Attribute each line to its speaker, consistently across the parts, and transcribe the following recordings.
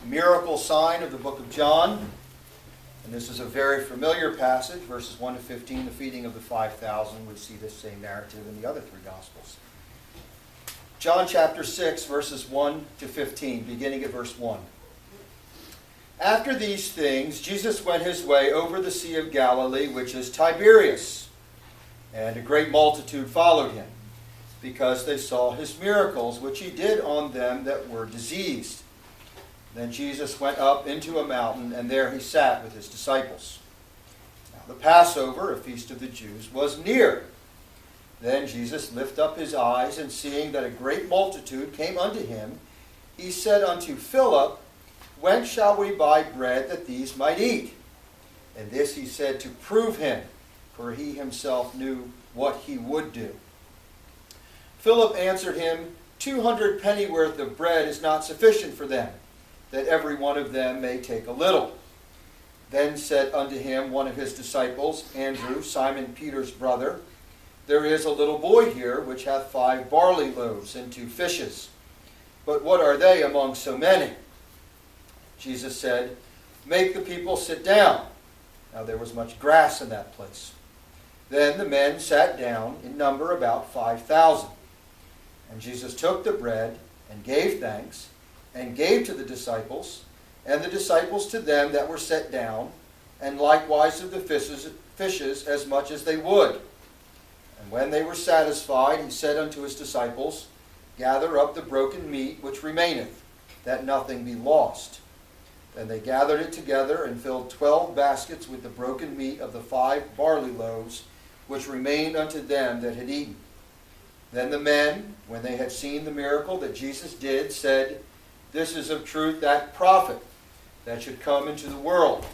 Speaker 1: miracle sign of the book of John. And this is a very familiar passage, verses 1 to 15, the feeding of the 5,000. We see this same narrative in the other three Gospels. John chapter 6, verses 1 to 15, beginning at verse 1. After these things, Jesus went his way over the Sea of Galilee, which is Tiberias. And a great multitude followed him, because they saw his miracles, which he did on them that were diseased. Then Jesus went up into a mountain, and there he sat with his disciples. Now the Passover, a feast of the Jews, was near. Then Jesus lifted up his eyes, and seeing that a great multitude came unto him, he said unto Philip, Whence shall we buy bread that these might eat? And this he said to prove him, for he himself knew what he would do. Philip answered him, 200 pennyworth of bread is not sufficient for them, that every one of them may take a little. Then said unto him one of his disciples, Andrew, Simon Peter's brother, There is a little boy here, which hath 5 barley loaves and 2 fishes. But what are they among so many? Jesus said, Make the people sit down. Now there was much grass in that place. Then the men sat down, in number about 5,000. And Jesus took the bread, and gave thanks, and gave to the disciples, and the disciples to them that were set down, and likewise of the fishes as much as they would. And when they were satisfied, he said unto his disciples, Gather up the broken meat which remaineth, that nothing be lost. Then they gathered it together, and filled 12 baskets with the broken meat of the 5 barley loaves, which remained unto them that had eaten. Then the men, when they had seen the miracle that Jesus did, said, This is of truth that prophet that should come into the world.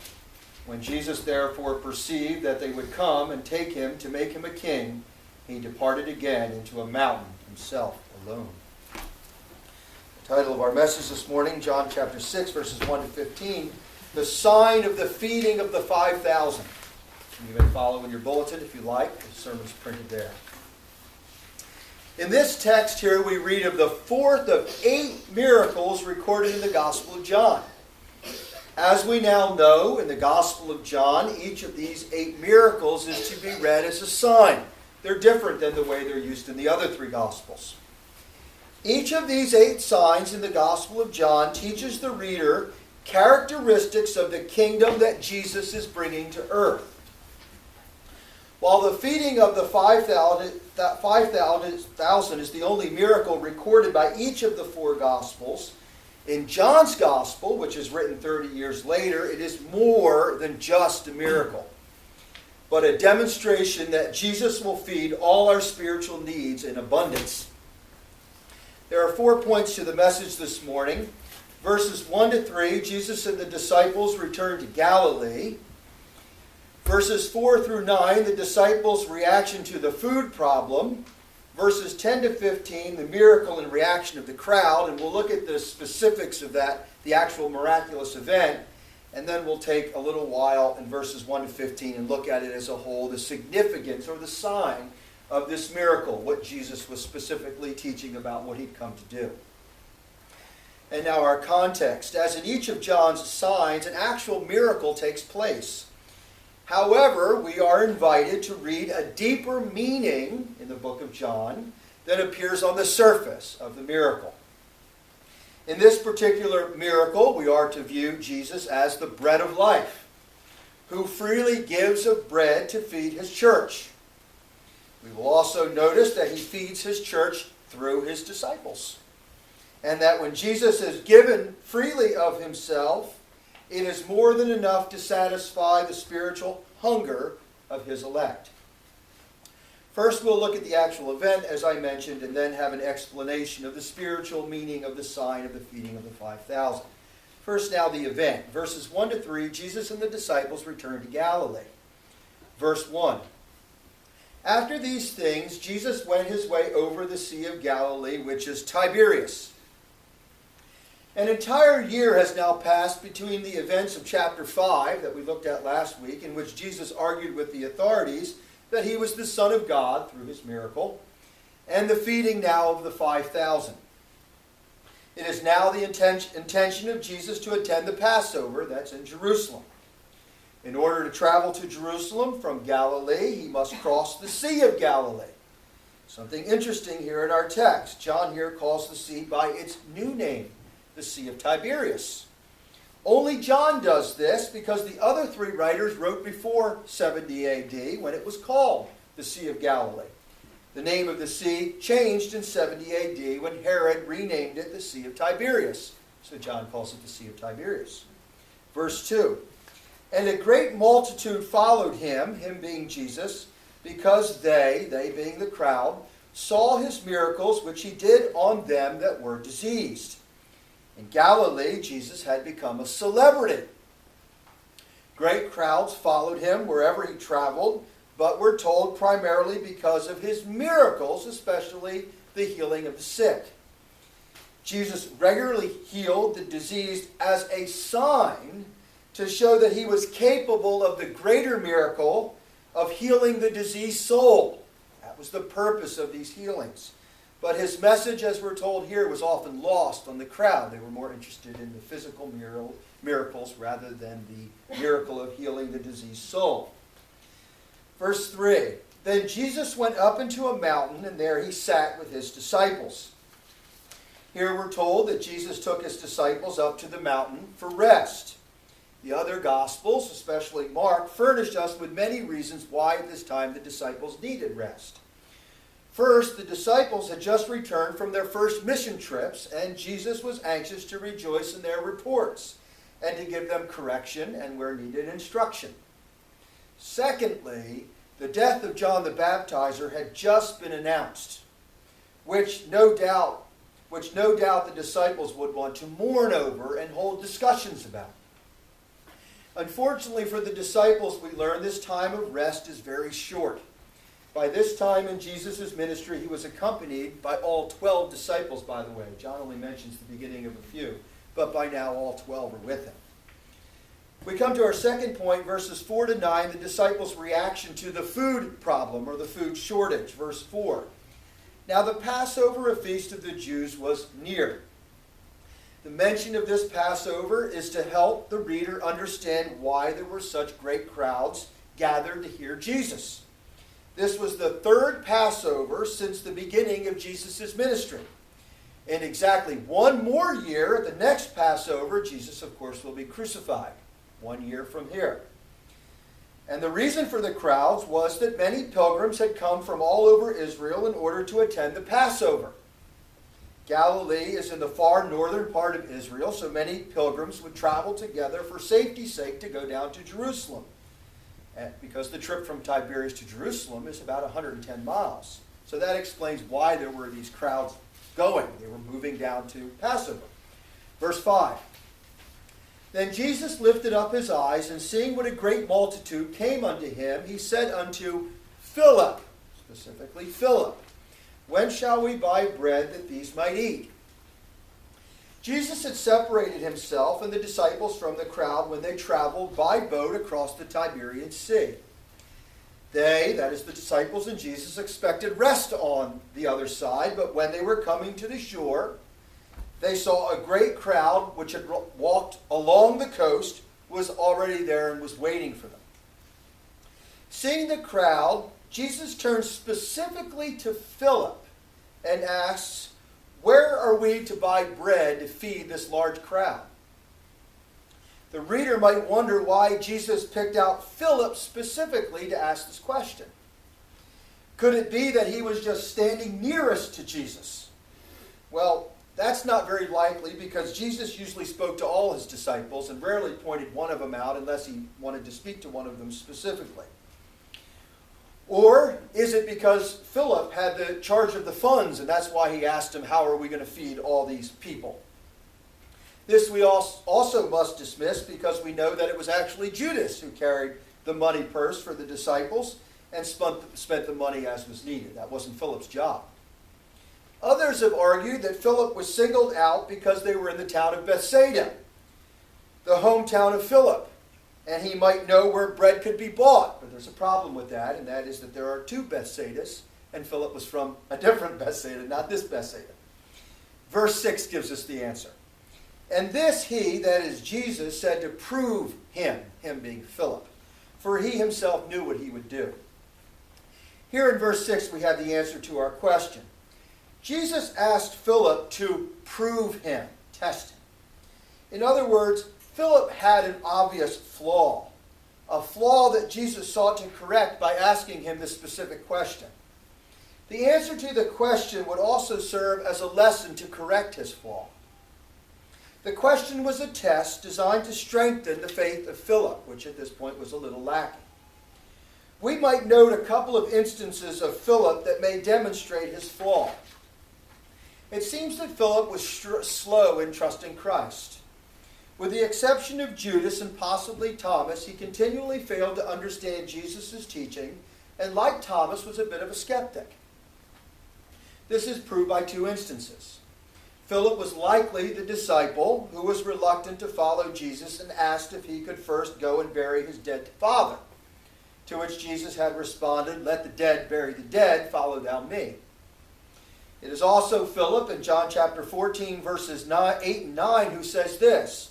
Speaker 1: When Jesus therefore perceived that they would come and take him to make him a king, he departed again into a mountain himself alone. The title of our message this morning, John chapter 6, verses 1 to 15, The Sign of the Feeding of the 5,000. You may follow in your bulletin if you like. The sermon's printed there. In this text here, we read of the 4th of 8 miracles recorded in the Gospel of John. As we now know, in the Gospel of John, each of these 8 miracles is to be read as a sign. They're different than the way they're used in the other 3 Gospels. Each of these 8 signs in the Gospel of John teaches the reader characteristics of the kingdom that Jesus is bringing to earth. While the feeding of the 5,000 is the only miracle recorded by each of the 4 Gospels, in John's Gospel, which is written 30 years later, it is more than just a miracle, but a demonstration that Jesus will feed all our spiritual needs in abundance. There are 4 points to the message this morning. Verses 1 to 3, Jesus and the disciples returned to Galilee. Verses 4 through 9, the disciples' reaction to the food problem. Verses 10 to 15, the miracle and reaction of the crowd. And we'll look at the specifics of that, the actual miraculous event. And then we'll take a little while in verses 1 to 15 and look at it as a whole, the significance or the sign of this miracle, what Jesus was specifically teaching about what he'd come to do. And now our context. As in each of John's signs, an actual miracle takes place. However, we are invited to read a deeper meaning in the book of John than appears on the surface of the miracle. In this particular miracle, we are to view Jesus as the bread of life, who freely gives of bread to feed his church. We will also notice that he feeds his church through his disciples, and that when Jesus has given freely of himself, it is more than enough to satisfy the spiritual hunger of his elect. First, we'll look at the actual event, as I mentioned, and then have an explanation of the spiritual meaning of the sign of the feeding of the 5,000. First, now the event. Verses 1 to 3, Jesus and the disciples returned to Galilee. Verse 1. After these things, Jesus went his way over the Sea of Galilee, which is Tiberias. An entire year has now passed between the events of chapter 5 that we looked at last week, in which Jesus argued with the authorities that he was the Son of God through his miracle, and the feeding now of the 5,000. It is now the intention of Jesus to attend the Passover, that's in Jerusalem. In order to travel to Jerusalem from Galilee, he must cross the Sea of Galilee. Something interesting here in our text. John here calls the sea by its new name, the Sea of Tiberias. Only John does this because the other three writers wrote before 70 AD when it was called the Sea of Galilee. The name of the sea changed in 70 AD when Herod renamed it the Sea of Tiberias. So John calls it the Sea of Tiberias. Verse 2. And a great multitude followed him being Jesus, because they being the crowd, saw his miracles which he did on them that were diseased. In Galilee, Jesus had become a celebrity. Great crowds followed him wherever he traveled, but we're told primarily because of his miracles, especially the healing of the sick. Jesus regularly healed the diseased as a sign to show that he was capable of the greater miracle of healing the diseased soul. That was the purpose of these healings. But his message, as we're told here, was often lost on the crowd. They were more interested in the physical miracles rather than the miracle of healing the diseased soul. Verse 3, Then Jesus went up into a mountain, and there he sat with his disciples. Here we're told that Jesus took his disciples up to the mountain for rest. The other Gospels, especially Mark, furnished us with many reasons why at this time the disciples needed rest. First, the disciples had just returned from their first mission trips, and Jesus was anxious to rejoice in their reports and to give them correction and, where needed, instruction. Secondly, the death of John the Baptizer had just been announced, which no doubt the disciples would want to mourn over and hold discussions about. Unfortunately for the disciples, we learn this time of rest is very short. By this time in Jesus' ministry, he was accompanied by all 12 disciples, by the way. John only mentions the beginning of a few, but by now all 12 are with him. We come to our second point, verses 4 to 9, the disciples' reaction to the food problem or the food shortage. Verse 4. Now the Passover, a feast of the Jews, was near. The mention of this Passover is to help the reader understand why there were such great crowds gathered to hear Jesus. This was the third Passover since the beginning of Jesus' ministry. In exactly one more year, at the next Passover, Jesus, of course, will be crucified. 1 year from here. And the reason for the crowds was that many pilgrims had come from all over Israel in order to attend the Passover. Galilee is in the far northern part of Israel, so many pilgrims would travel together for safety's sake to go down to Jerusalem. Because the trip from Tiberias to Jerusalem is about 110 miles. So that explains why there were these crowds going. They were moving down to Passover. Verse 5. Then Jesus lifted up his eyes, and seeing what a great multitude came unto him, he said unto Philip, specifically Philip, When shall we buy bread that these might eat? Jesus had separated himself and the disciples from the crowd when they traveled by boat across the Tiberian Sea. They, that is the disciples and Jesus, expected rest on the other side, but when they were coming to the shore, they saw a great crowd which had walked along the coast, was already there and was waiting for them. Seeing the crowd, Jesus turns specifically to Philip and asks, Where are we to buy bread to feed this large crowd? The reader might wonder why Jesus picked out Philip specifically to ask this question. Could it be that he was just standing nearest to Jesus? Well, that's not very likely because Jesus usually spoke to all his disciples and rarely pointed one of them out unless he wanted to speak to one of them specifically. Or is it because Philip had the charge of the funds and that's why he asked him, how are we going to feed all these people? This we also must dismiss because we know that it was actually Judas who carried the money purse for the disciples and spent the money as was needed. That wasn't Philip's job. Others have argued that Philip was singled out because they were in the town of Bethsaida, the hometown of Philip, and he might know where bread could be bought. But there's a problem with that, and that is that there are two Bethsaidas, and Philip was from a different Bethsaida, not this Bethsaida. Verse 6 gives us the answer. And this he, that is Jesus, said to prove him being Philip, for he himself knew what he would do. Here in verse 6 we have the answer to our question. Jesus asked Philip to prove him, test him. In other words, Philip had an obvious flaw, a flaw that Jesus sought to correct by asking him this specific question. The answer to the question would also serve as a lesson to correct his flaw. The question was a test designed to strengthen the faith of Philip, which at this point was a little lacking. We might note a couple of instances of Philip that may demonstrate his flaw. It seems that Philip was slow in trusting Christ. With the exception of Judas and possibly Thomas, he continually failed to understand Jesus' teaching, and like Thomas, was a bit of a skeptic. This is proved by two instances. Philip was likely the disciple who was reluctant to follow Jesus and asked if he could first go and bury his dead father, to which Jesus had responded, "Let the dead bury the dead, follow thou me." It is also Philip in John chapter 14, verses 8 and 9, who says this,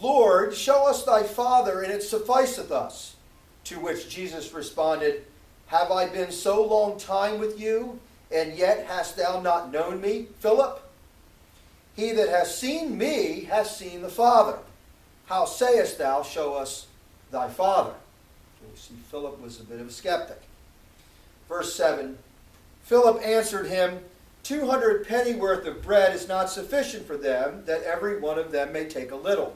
Speaker 1: "Lord, show us thy Father, and it sufficeth us." To which Jesus responded, "Have I been so long time with you, and yet hast thou not known me, Philip? He that has seen me has seen the Father. How sayest thou, show us thy Father?" So we see Philip was a bit of a skeptic. Verse 7, Philip answered him, 200 pennyworth of bread is not sufficient for them, that every one of them may take a little.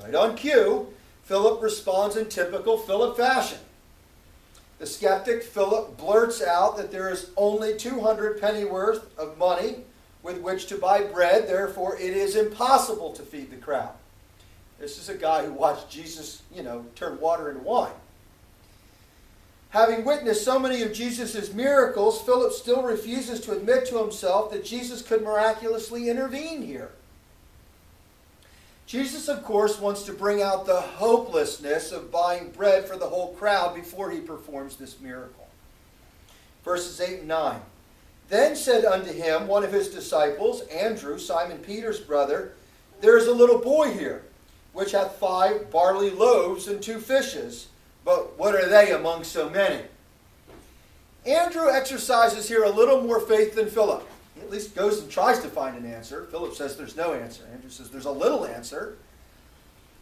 Speaker 1: Right on cue, Philip responds in typical Philip fashion. The skeptic Philip blurts out that there is only 200 pennyworth of money with which to buy bread, therefore it is impossible to feed the crowd. This is a guy who watched Jesus, turn water into wine. Having witnessed so many of Jesus' miracles, Philip still refuses to admit to himself that Jesus could miraculously intervene here. Jesus, of course, wants to bring out the hopelessness of buying bread for the whole crowd before he performs this miracle. Verses 8 and 9. Then said unto him one of his disciples, Andrew, Simon Peter's brother, There is a little boy here, which hath 5 barley loaves and 2 fishes, but what are they among so many? Andrew exercises here a little more faith than Philip. He at least goes and tries to find an answer. Philip says there's no answer. Andrew says there's a little answer.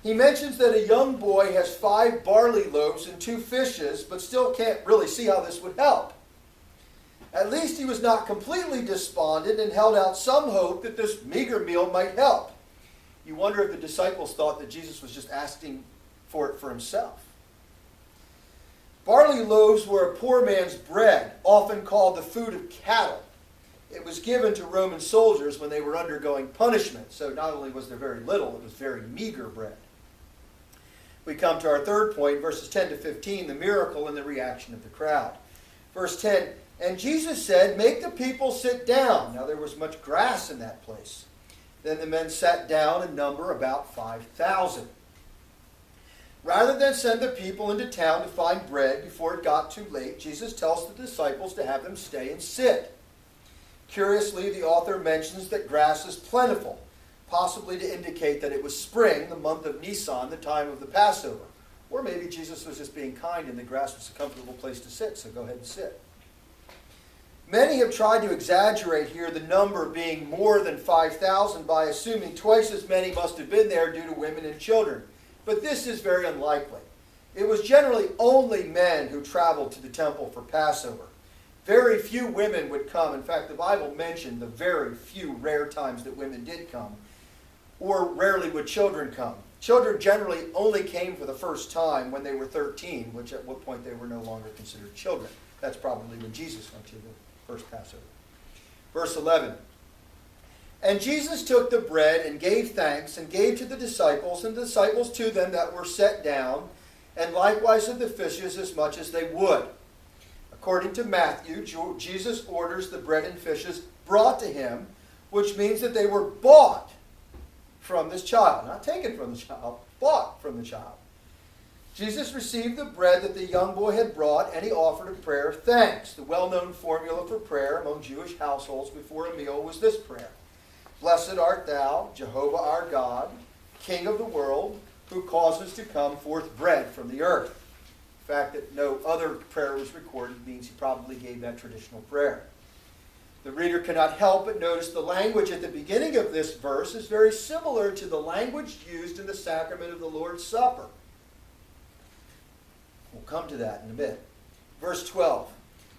Speaker 1: He mentions that a young boy has 5 barley loaves and 2 fishes, but still can't really see how this would help. At least he was not completely despondent and held out some hope that this meager meal might help. You wonder if the disciples thought that Jesus was just asking for it for himself. Barley loaves were a poor man's bread, often called the food of cattle. It was given to Roman soldiers when they were undergoing punishment. So not only was there very little, it was very meager bread. We come to our third point, verses 10 to 15, the miracle and the reaction of the crowd. Verse 10, And Jesus said, Make the people sit down. Now there was much grass in that place. Then the men sat down in number about 5,000. Rather than send the people into town to find bread before it got too late, Jesus tells the disciples to have them stay and sit. Curiously, the author mentions that grass is plentiful, possibly to indicate that it was spring, the month of Nisan, the time of the Passover. Or maybe Jesus was just being kind and the grass was a comfortable place to sit, so go ahead and sit. Many have tried to exaggerate here the number being more than 5,000 by assuming twice as many must have been there due to women and children. But this is very unlikely. It was generally only men who traveled to the temple for Passover. Very few women would come. In fact, the Bible mentioned the very few rare times that women did come. Or rarely would children come. Children generally only came for the first time when they were 13, which at what point they were no longer considered children. That's probably when Jesus went to the first Passover. Verse 11. And Jesus took the bread and gave thanks and gave to the disciples, and the disciples to them that were set down, and likewise of the fishes as much as they would. According to Matthew, Jesus orders the bread and fishes brought to him, which means that they were bought from this child. Not taken from the child, bought from the child. Jesus received the bread that the young boy had brought, and he offered a prayer of thanks. The well-known formula for prayer among Jewish households before a meal was this prayer: Blessed art thou, Jehovah our God, King of the world, who causes to come forth bread from the earth. The fact that no other prayer was recorded means he probably gave that traditional prayer. The reader cannot help but notice the language at the beginning of this verse is very similar to the language used in the sacrament of the Lord's Supper. We'll come to that in a bit. Verse 12.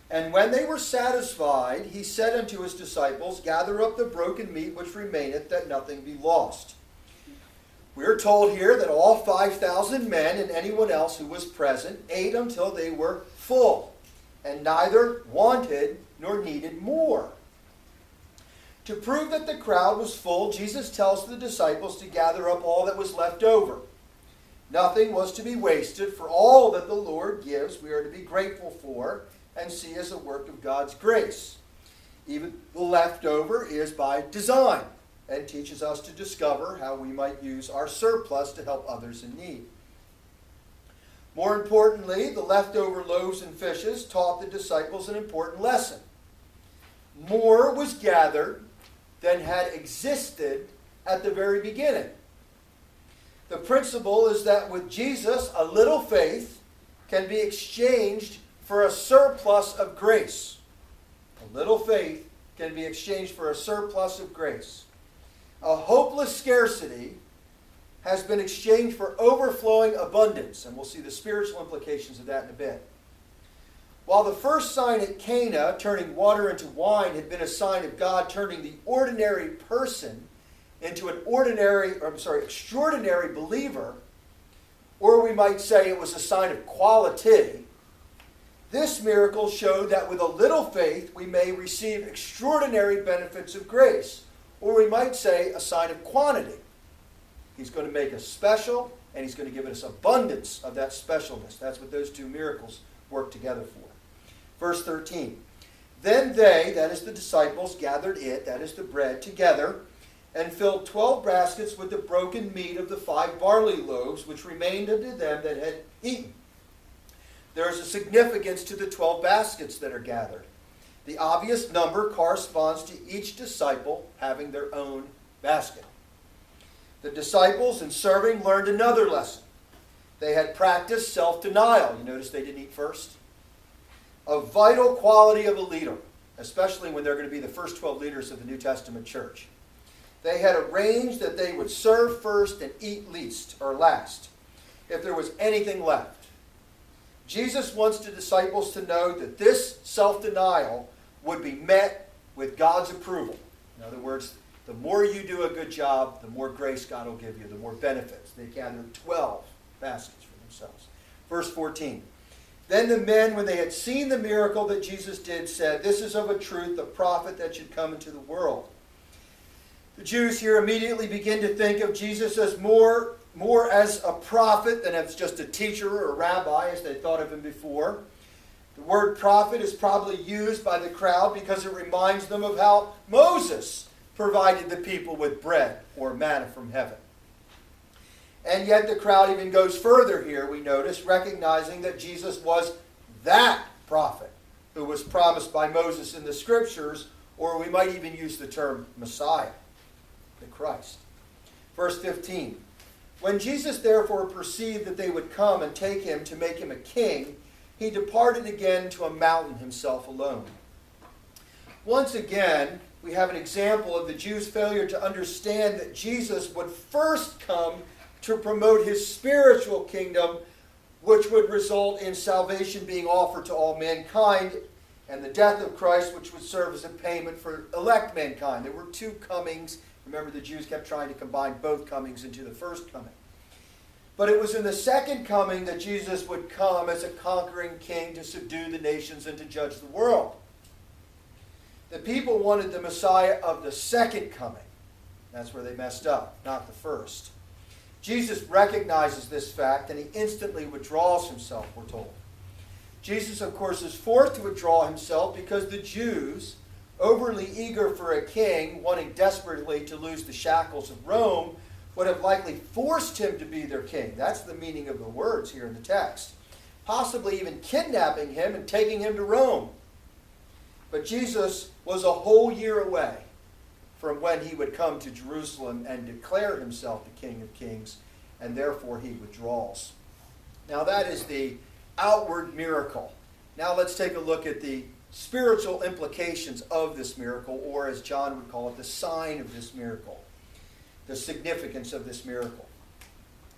Speaker 1: And when they were satisfied, he said unto his disciples, Gather up the broken meat which remaineth, that nothing be lost. We are told here that all 5,000 men and anyone else who was present ate until they were full, and neither wanted nor needed more. To prove that the crowd was full, Jesus tells the disciples to gather up all that was left over. Nothing was to be wasted, for all that the Lord gives we are to be grateful for and see as a work of God's grace. Even the leftover is by design and teaches us to discover how we might use our surplus to help others in need. More importantly, the leftover loaves and fishes taught the disciples an important lesson. More was gathered than had existed at the very beginning. The principle is that with Jesus, a little faith can be exchanged for a surplus of grace. A little faith can be exchanged for a surplus of grace. A hopeless scarcity has been exchanged for overflowing abundance, and we'll see the spiritual implications of that in a bit. While the first sign at Cana, turning water into wine, had been a sign of God turning the ordinary person into an extraordinary believer, or we might say it was a sign of quality, this miracle showed that with a little faith we may receive extraordinary benefits of grace, or we might say a sign of quantity. He's going to make us special, and he's going to give us abundance of that specialness. That's what those two miracles work together for. Verse 13. Then they, that is the disciples, gathered it, that is the bread, together, and filled 12 baskets with the broken meat of the 5 barley loaves, which remained unto them that had eaten. There is a significance to the 12 baskets that are gathered. The obvious number corresponds to each disciple having their own basket. The disciples, in serving, learned another lesson. They had practiced self-denial. You notice they didn't eat first? A vital quality of a leader, especially when they're going to be the first 12 leaders of the New Testament church. They had arranged that they would serve first and eat least or last, if there was anything left. Jesus wants the disciples to know that this self-denial would be met with God's approval. In other words, the more you do a good job, the more grace God will give you, the more benefits. They gathered 12 baskets for themselves. Verse 14. Then the men, when they had seen the miracle that Jesus did, said, This is of a truth the prophet that should come into the world. The Jews here immediately begin to think of Jesus as more as a prophet than as just a teacher or a rabbi, as they thought of him before. The word prophet is probably used by the crowd because it reminds them of how Moses provided the people with bread or manna from heaven. And yet the crowd even goes further here, we notice, recognizing that Jesus was that prophet who was promised by Moses in the Scriptures, or we might even use the term Messiah, the Christ. Verse 15. When Jesus therefore perceived that they would come and take him to make him a king, he departed again to a mountain himself alone. Once again, we have an example of the Jews' failure to understand that Jesus would first come to promote his spiritual kingdom, which would result in salvation being offered to all mankind, and the death of Christ, which would serve as a payment for elect mankind. There were two comings. Remember, the Jews kept trying to combine both comings into the first coming. But it was in the second coming that Jesus would come as a conquering king to subdue the nations and to judge the world. The people wanted the Messiah of the second coming. That's where they messed up, not the first. Jesus recognizes this fact and he instantly withdraws himself, we're told. Jesus, of course, is forced to withdraw himself because the Jews, overly eager for a king, wanting desperately to loose the shackles of Rome, would have likely forced him to be their king. That's the meaning of the words here in the text. Possibly even kidnapping him and taking him to Rome. But Jesus was a whole year away from when he would come to Jerusalem and declare himself the King of Kings, and therefore he withdraws. Now that is the outward miracle. Now let's take a look at the spiritual implications of this miracle, or as John would call it, the sign of this miracle, the significance of this miracle.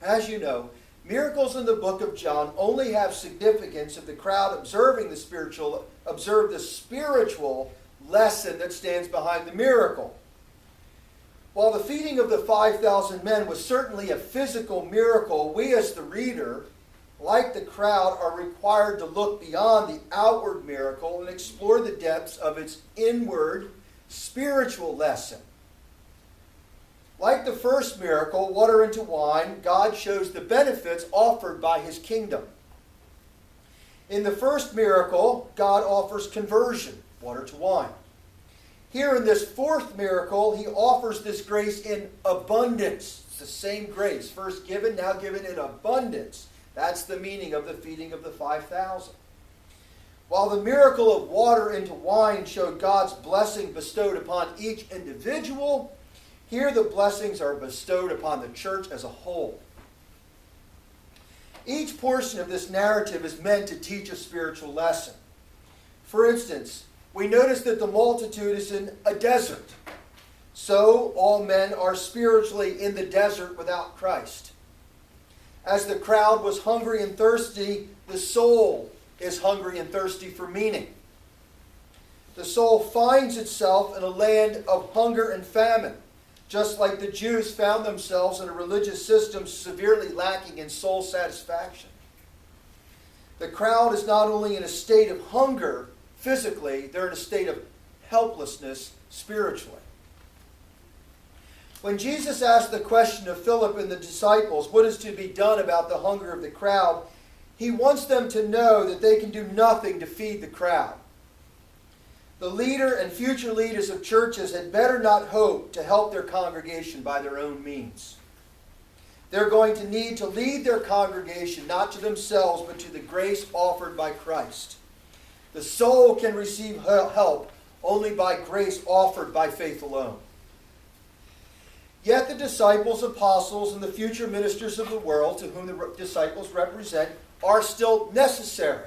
Speaker 1: As you know, miracles in the book of John only have significance if the crowd observe the spiritual lesson that stands behind the miracle. While the feeding of the 5,000 men was certainly a physical miracle, we as the reader, like the crowd, are required to look beyond the outward miracle and explore the depths of its inward spiritual lesson. Like the first miracle, water into wine, God shows the benefits offered by his kingdom. In the first miracle, God offers conversion, water to wine. Here in this fourth miracle, he offers this grace in abundance. It's the same grace, first given, now given in abundance. That's the meaning of the feeding of the 5,000. While the miracle of water into wine showed God's blessing bestowed upon each individual, here the blessings are bestowed upon the church as a whole. Each portion of this narrative is meant to teach a spiritual lesson. For instance, we notice that the multitude is in a desert. So all men are spiritually in the desert without Christ. As the crowd was hungry and thirsty, the soul is hungry and thirsty for meaning. The soul finds itself in a land of hunger and famine, just like the Jews found themselves in a religious system severely lacking in soul satisfaction. The crowd is not only in a state of hunger physically, they're in a state of helplessness spiritually. When Jesus asked the question of Philip and the disciples, what is to be done about the hunger of the crowd, he wants them to know that they can do nothing to feed the crowd. The leader and future leaders of churches had better not hope to help their congregation by their own means. They're going to need to lead their congregation not to themselves, but to the grace offered by Christ. The soul can receive help only by grace offered by faith alone. Yet the disciples, apostles, and the future ministers of the world, to whom the disciples represent, are still necessary.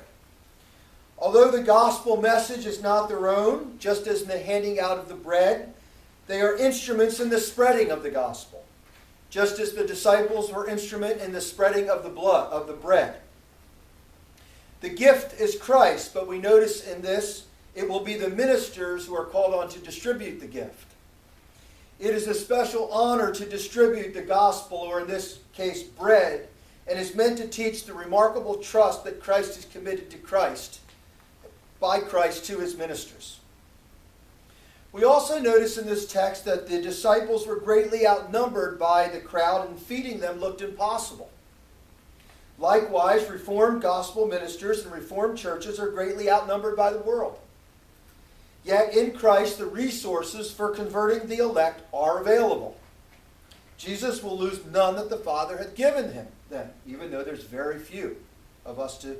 Speaker 1: Although the gospel message is not their own, just as in the handing out of the bread, they are instruments in the spreading of the gospel, just as the disciples were instrument in the spreading of the bread. The gift is Christ, but we notice in this, it will be the ministers who are called on to distribute the gift. It is a special honor to distribute the gospel, or in this case, bread, and is meant to teach the remarkable trust that Christ is committed to Christ, by Christ to his ministers. We also notice in this text that the disciples were greatly outnumbered by the crowd, and feeding them looked impossible. Likewise, Reformed gospel ministers and Reformed churches are greatly outnumbered by the world. Yet in Christ, the resources for converting the elect are available. Jesus will lose none that the Father hath given him then, even though there's very few of us to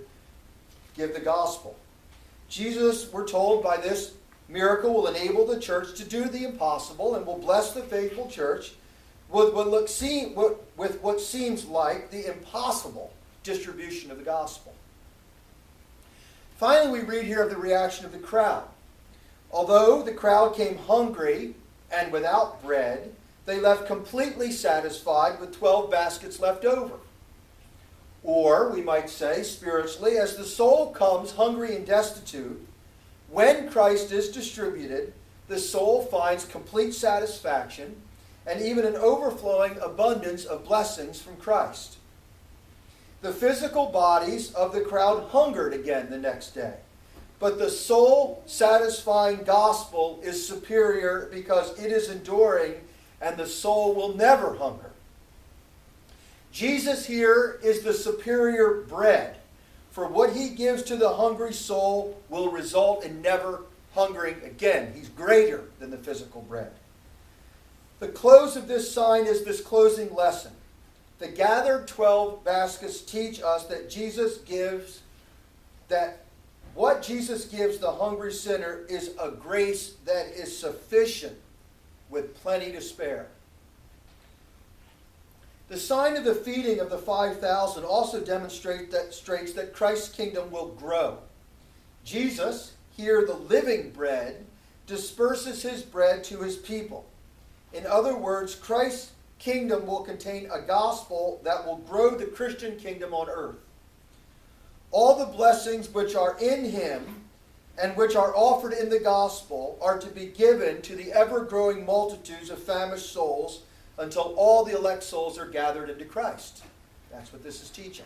Speaker 1: give the gospel. Jesus, we're told, by this miracle will enable the church to do the impossible and will bless the faithful church with what seems like the impossible distribution of the gospel. Finally, we read here of the reaction of the crowd. Although the crowd came hungry and without bread, they left completely satisfied with 12 baskets left over. Or, we might say, spiritually, as the soul comes hungry and destitute, when Christ is distributed, the soul finds complete satisfaction and even an overflowing abundance of blessings from Christ. The physical bodies of the crowd hungered again the next day. But the soul-satisfying gospel is superior because it is enduring, and the soul will never hunger. Jesus here is the superior bread, for what he gives to the hungry soul will result in never hungering again. He's greater than the physical bread. The close of this sign is this closing lesson. The gathered 12 baskets teach us that what Jesus gives the hungry sinner is a grace that is sufficient with plenty to spare. The sign of the feeding of the 5,000 also demonstrates that Christ's kingdom will grow. Jesus, here the living bread, disperses his bread to his people. In other words, Christ's kingdom will contain a gospel that will grow the Christian kingdom on earth. All the blessings which are in him and which are offered in the gospel are to be given to the ever-growing multitudes of famished souls until all the elect souls are gathered into Christ. That's what this is teaching.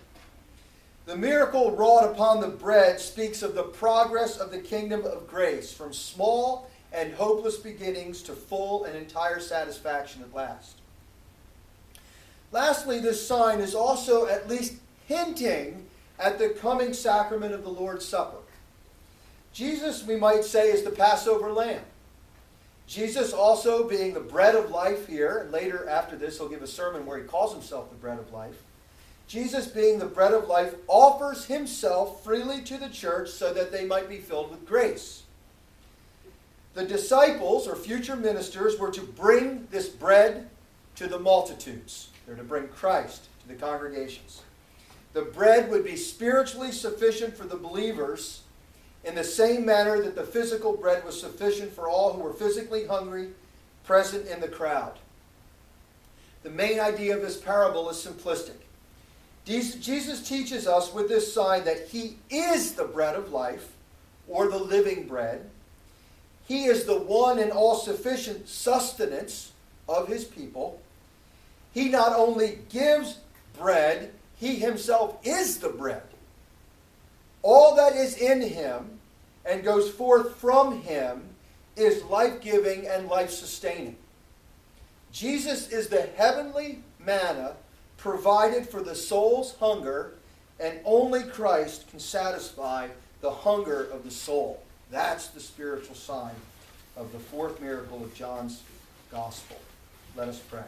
Speaker 1: The miracle wrought upon the bread speaks of the progress of the kingdom of grace from small and hopeless beginnings to full and entire satisfaction at last. Lastly, this sign is also at least hinting at the coming sacrament of the Lord's Supper. Jesus, we might say, is the Passover lamb. Jesus also being the bread of life here, and later after this he'll give a sermon where he calls himself the bread of life. Jesus being the bread of life offers himself freely to the church so that they might be filled with grace. The disciples, or future ministers, were to bring this bread to the multitudes. They're to bring Christ to the congregations. The bread would be spiritually sufficient for the believers in the same manner that the physical bread was sufficient for all who were physically hungry, present in the crowd. The main idea of this parable is simplistic. Jesus teaches us with this sign that he is the bread of life, or the living bread. He is the one and all-sufficient sustenance of his people. He not only gives bread, he himself is the bread. All that is in him and goes forth from him is life-giving and life-sustaining. Jesus is the heavenly manna provided for the soul's hunger, and only Christ can satisfy the hunger of the soul. That's the spiritual sign of the fourth miracle of John's Gospel. Let us pray.